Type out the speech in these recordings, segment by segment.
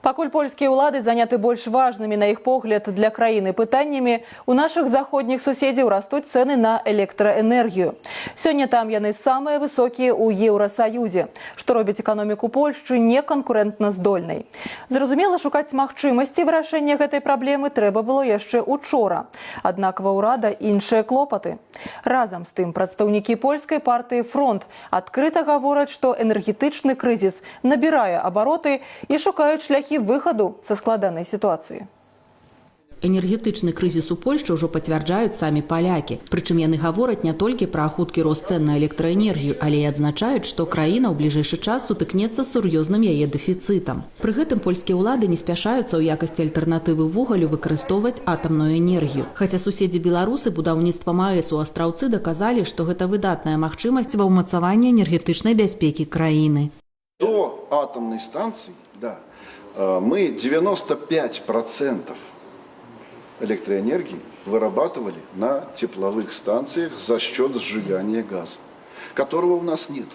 Пакуль польскія ўлады заняты больш важнымі, на іх погляд, для краіны пытаннямі, у нашых заходніх суседзяў растуць цэны на электраэнергію. Сёння там яны самыя высокія ў Еўрасаюзе, што робіць эканоміку Польшчы неканкурэнтназдольнай. Зразумела, шукаць магчымасці вырашэння гэтай праблемы трэба было яшчэ учора. Аднак ва ўрада іншыя клопаты. Разам з тым прадстаўнікі польскай партыі «Фронт» адкрыта гавораць, што энергетычны крызіс набірае абароты і шукаюць шляхі выхаду са складанай сітуацыі. Энергетычны крызіс у Польшчы ўжо пацвярджаюць самі палякі. Прычым яны гавораць не толькі пра хуткі рост цэн на электраэнергію, але і адзначаюць, што краіна ў бліжэйшы час сутыкнецца з сур'ёзным яе дэфіцытам. Пры гэтым польскія ўлады не спяшаюцца ў якасці альтэрнатывы вугалю выкарыстоўваць атамную энергію. Хаця суседзі беларусы будаўніцтвам АЭС у Астраўцы даказалі, што гэта выдатная магчымасць ва ўмацаванні энергетычнай бяспекі краіны. До атомной станции, да, мы 95% электроэнергии вырабатывали на тепловых станциях за счет сжигания газа, которого у нас нет.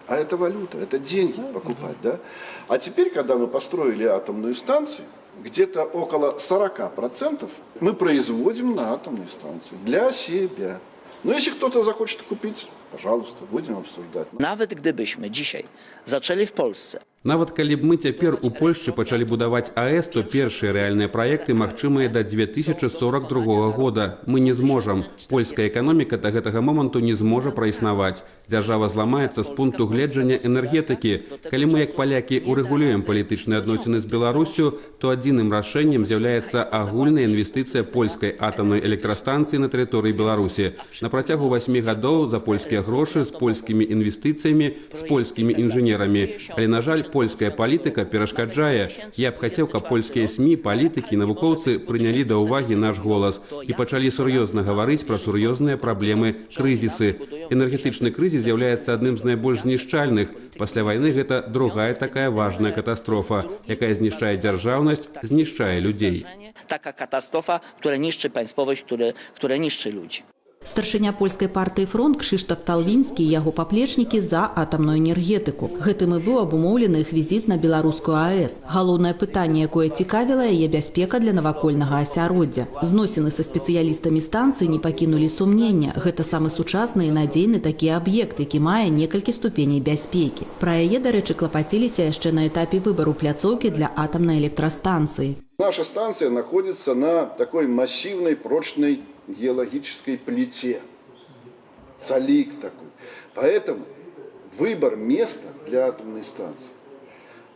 А это валюта, это деньги покупать, да? А теперь, когда мы построили атомную станцию, где-то около 40% мы производим на атомной станции для себя. Но если кто-то захочет купить, пожалуйста, будем обсуждать. Nawet gdybyśmy dzisiaj zaczęli w Polsce. Нават калі б мы цяпер у Польшчы пачалі будаваць АЭС, то першыя рэальныя праекты магчымыя да 2042 года. Мы не зможам. Польская эканоміка да гэтага моманту не зможа праіснаваць. Дзяржава зламаецца з пункту гледжання энергетыкі. Калі мы, як палякі, урэгулюем палітычныя адносіны з Беларусю, то адзіным рашэннем з'яўляецца агульная інвестыцыя польскай атамнай электрастанцыі на тэрыторыі Беларусі. На працягу 8 гадоў за польскія грошы, з польскімі інвестыцыямі, з польскімі інжынерамі. Але, на жаль, польская палітыка перашкаджае. Я б хацеў, каб польскія СМІ, палітыкі, навукоўцы прынялі да ўвагі наш голас і пачалі сур'ёзна гаварыць пра сур'ёзныя праблемы, крызісы. Энергетычны крызіс з'яўляецца адным з найбольш знішчальных. Пасля вайны гэта другая такая важная катастрофа, якая знішчае дзяржаўнасць, знішчае людзей. Taka katastrofa, która niszczy państwowość, która niszczy ludzi. Старшыня польскай партыі «Фронт» Кшыштаф Талвінскі і яго паплечнікі за атамную энергетыку. Гэтым і быў абумоўлены іх візіт на беларускую АЭС. Галоўнае пытанне, якое цікавіла яе бяспека для навакольнага асяроддзя. Зносіны са спецыялістамі станцыі не пакінулі сумнення. Гэта самы сучасны і надзейны такі аб'ект, які мае некалькі ступеней бяспекі. Пра яе, дарэчы, клапаціліся яшчэ на этапе выбару пляцоўкі для атамнай электрастанцыі. Наша станция находится на такой массивной, прочной геологической плите. Солик такой. Поэтому выбор места для атомной станции,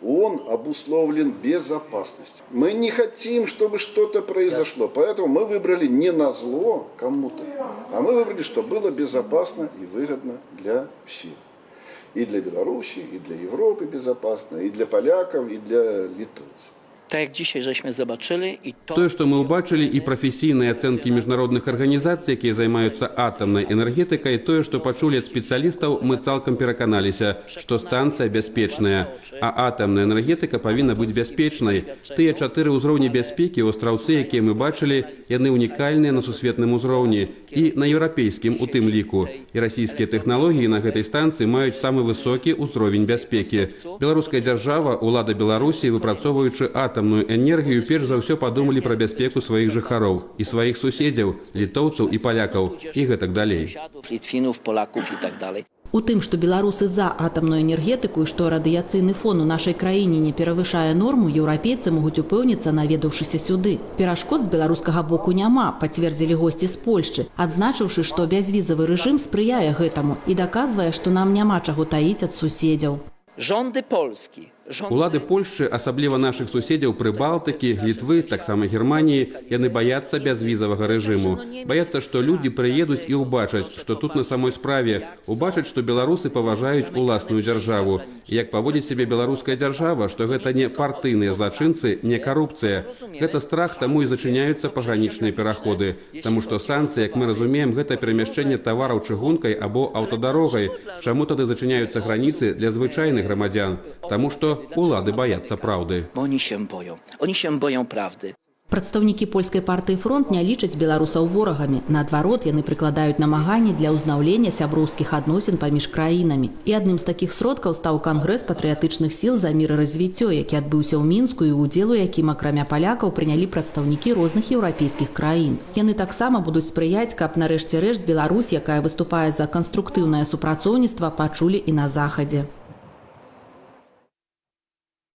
он обусловлен безопасностью. Мы не хотим, чтобы что-то произошло. Поэтому мы выбрали не назло кому-то, а мы выбрали, чтобы было безопасно и выгодно для всех. И для Беларуси, и для Европы безопасно, и для поляков, и для литовцев. Tak jak dzisiaj żeśmy zobaczyli i to... Тое, што мы ўбачылі і прафесійныя ацэнкі міжнародных арганізацый, якія займаюцца атамнай энергетыкай, тое, што пачулі ад спецыялістаў, мы цалкам пераканаліся, што станцыя бяспечная, а атамная энергетыка павінна быць бяспечнай. Тыя 4 ўзроўні бяспекі ў Астраўцы, якія мы бачылі, яны унікальныя на сусветным узроўні і на еўрапейскім у тым ліку. І расійскія тэхналогіі на гэтай станцыі маюць самы высокі ўзровень бяспекі. Беларуская дзяржава, улада Беларусі, выпрацоўваючы атамную энергію, перш за ўсё падумалі пра бяспеку сваіх жыхароў і сваіх суседзяў, літоўцаў і палякаў, і гэтак далей. Літвінów, Polaków i tak dalej. У тым, што беларусы за атамную энергетыку і што радыяцыйны фон у нашай краіне не перавышае норму, еўрапейцы могуць упэўніцца, наведаўшыся сюды. Перашкод з беларускага боку няма, пацвердзілі госці з Польшчы, адзначыўшы, што бязвізавы рэжым спрыяе гэтаму і даказвае, што нам няма чаго таіць ад суседзяў. Rządy Polski. Улады Польшчы, асабліва нашых суседзяў Прыбалтыкі, Літвы, таксама Германіі, яны баяцца бязвізавага рэжыму. Баяцца, што людзі прыедуць і ўбачаць, што тут на самой справе, убачаць, што беларусы паважаюць уласную дзяржаву. І як паводзіць сябе беларуская дзяржава, што гэта не партыйныя злачынцы, не карупцыя. Гэта страх, таму і зачыняюцца пагранічныя пераходы. Таму што санкцыі, як мы разумеем, гэта перамяшчэнне тавараў чыгункай або аўтадарогай. Чаму тады зачыняюцца граніцы для звычайных грамадзян? Таму што улады баяцца праўды. Bo oni się boją. Oni się boją prawdy. Прадстаўнікі польскай партыі «Фронт» не лічаць беларусаў ворагамі. Наадварот, яны прыкладаюць намаганні для ўзнаўлення сяброўскіх адносін паміж краінамі. І адным з такіх сродкаў стаў кангрэс патрыятычных сіл за мір і развіццё, які адбыўся ў Мінску і ў удзел у якім, акрамя палякаў, прынялі прадстаўнікі розных еўрапейскіх краін. Яны таксама будуць спрыяць, каб нарэшце рэшт Беларусь, якая выступае за канструктыўнае супрацоўніцтва, пачулі і на Захадзе.